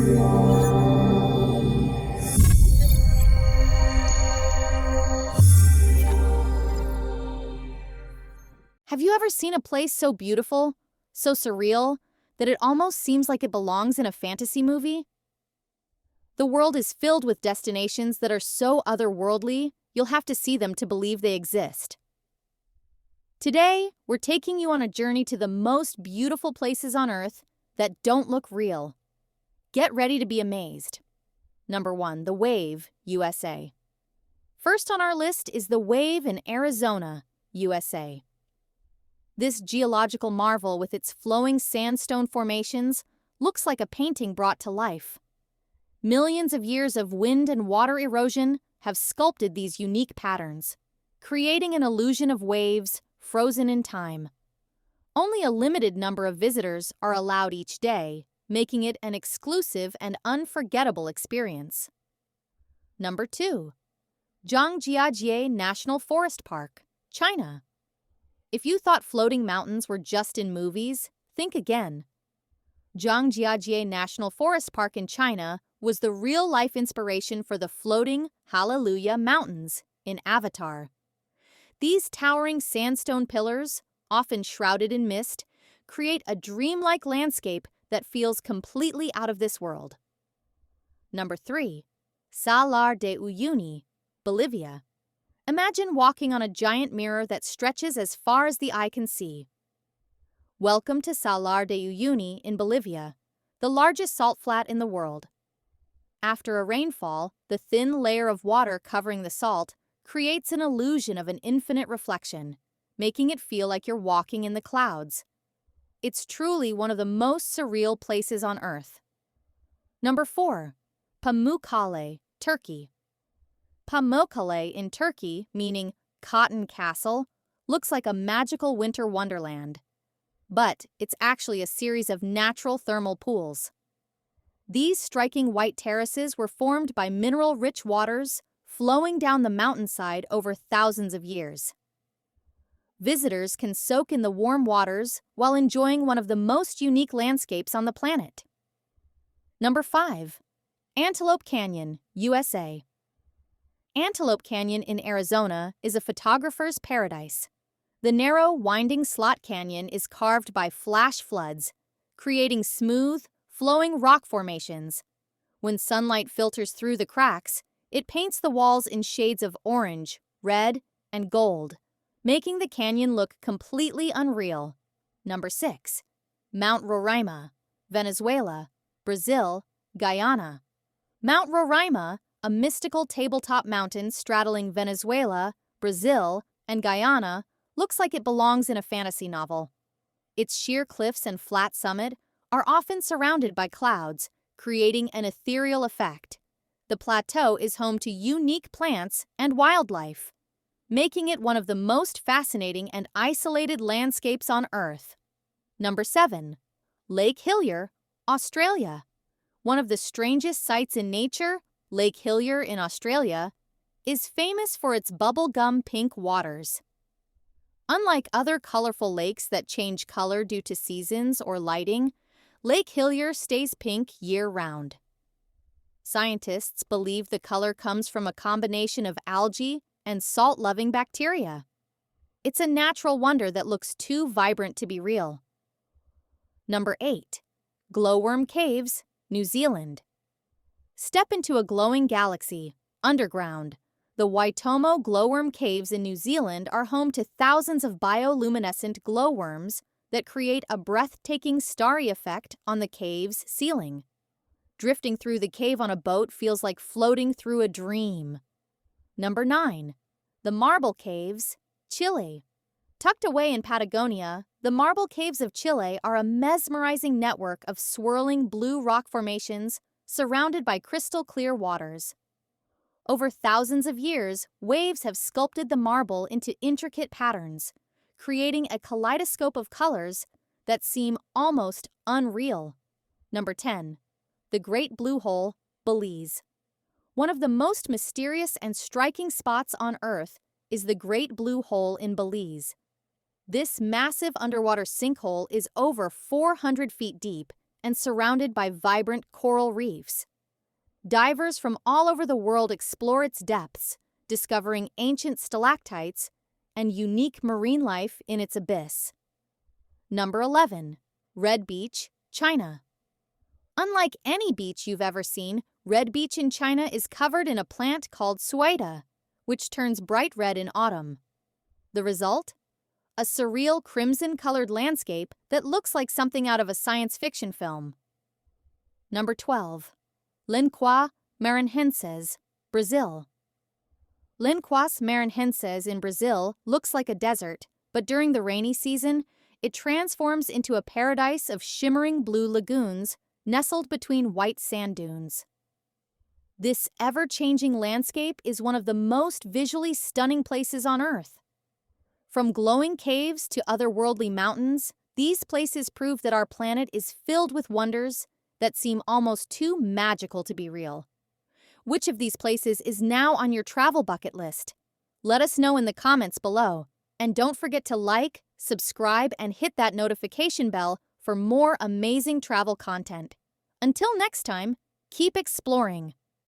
Have you ever seen a place so beautiful, so surreal, that it almost seems like it belongs in a fantasy movie? The world is filled with destinations that are so otherworldly, you'll have to see them to believe they exist. Today, we're taking you on a journey to the most beautiful places on Earth that don't look real. Get ready to be amazed. Number 1. The Wave, USA. First on our list is the Wave in Arizona, USA. This geological marvel with its flowing sandstone formations looks like a painting brought to life. Millions of years of wind and water erosion have sculpted these unique patterns, creating an illusion of waves frozen in time. Only a limited number of visitors are allowed each day, making it an exclusive and unforgettable experience. Number 2. Zhangjiajie National Forest Park, China. If you thought floating mountains were just in movies, think again. Zhangjiajie National Forest Park in China was the real-life inspiration for the floating Hallelujah Mountains in Avatar. These towering sandstone pillars, often shrouded in mist, create a dreamlike landscape that feels completely out of this world. Number 3. Salar de Uyuni, Bolivia. Imagine walking on a giant mirror that stretches as far as the eye can see. Welcome to Salar de Uyuni in Bolivia, the largest salt flat in the world. After a rainfall, the thin layer of water covering the salt creates an illusion of an infinite reflection, making it feel like you're walking in the clouds. It's truly one of the most surreal places on Earth. Number 4. Pamukkale, Turkey. Pamukkale in Turkey, meaning cotton castle, looks like a magical winter wonderland. But it's actually a series of natural thermal pools. These striking white terraces were formed by mineral-rich waters flowing down the mountainside over thousands of years. Visitors can soak in the warm waters while enjoying one of the most unique landscapes on the planet. Number 5. Antelope Canyon, USA. Antelope Canyon in Arizona is a photographer's paradise. The narrow, winding slot canyon is carved by flash floods, creating smooth, flowing rock formations. When sunlight filters through the cracks, it paints the walls in shades of orange, red, and gold, making the canyon look completely unreal. Number 6. Mount Roraima, Venezuela, Brazil, Guyana. Mount Roraima, a mystical tabletop mountain straddling Venezuela, Brazil, and Guyana, looks like it belongs in a fantasy novel. Its sheer cliffs and flat summit are often surrounded by clouds, creating an ethereal effect. The plateau is home to unique plants and wildlife, making it one of the most fascinating and isolated landscapes on Earth. Number 7. Lake Hillier, Australia. One of the strangest sights in nature, Lake Hillier in Australia, is famous for its bubblegum pink waters. Unlike other colorful lakes that change color due to seasons or lighting, Lake Hillier stays pink year-round. Scientists believe the color comes from a combination of algae and salt-loving bacteria. It's a natural wonder that looks too vibrant to be real. Number 8. Glowworm Caves, New Zealand. Step into a glowing galaxy, underground. The Waitomo Glowworm Caves in New Zealand are home to thousands of bioluminescent glowworms that create a breathtaking starry effect on the cave's ceiling. Drifting through the cave on a boat feels like floating through a dream. Number 9. The Marble Caves, Chile. Tucked away in Patagonia, the Marble Caves of Chile are a mesmerizing network of swirling blue rock formations surrounded by crystal-clear waters. Over thousands of years, waves have sculpted the marble into intricate patterns, creating a kaleidoscope of colors that seem almost unreal. Number 10. The Great Blue Hole, Belize. One of the most mysterious and striking spots on Earth is the Great Blue Hole in Belize. This massive underwater sinkhole is over 400 feet deep and surrounded by vibrant coral reefs. Divers from all over the world explore its depths, discovering ancient stalactites and unique marine life in its abyss. Number 11. Red Beach, China. Unlike any beach you've ever seen, Red Beach in China is covered in a plant called sueda, which turns bright red in autumn. The result? A surreal crimson-colored landscape that looks like something out of a science fiction film. Number 12. Linquas maranhenses, Brazil. Linquas maranhenses in Brazil looks like a desert, but during the rainy season, it transforms into a paradise of shimmering blue lagoons nestled between white sand dunes. This ever-changing landscape is one of the most visually stunning places on Earth. From glowing caves to otherworldly mountains, these places prove that our planet is filled with wonders that seem almost too magical to be real. Which of these places is now on your travel bucket list? Let us know in the comments below. And don't forget to like, subscribe, and hit that notification bell for more amazing travel content. Until next time, keep exploring.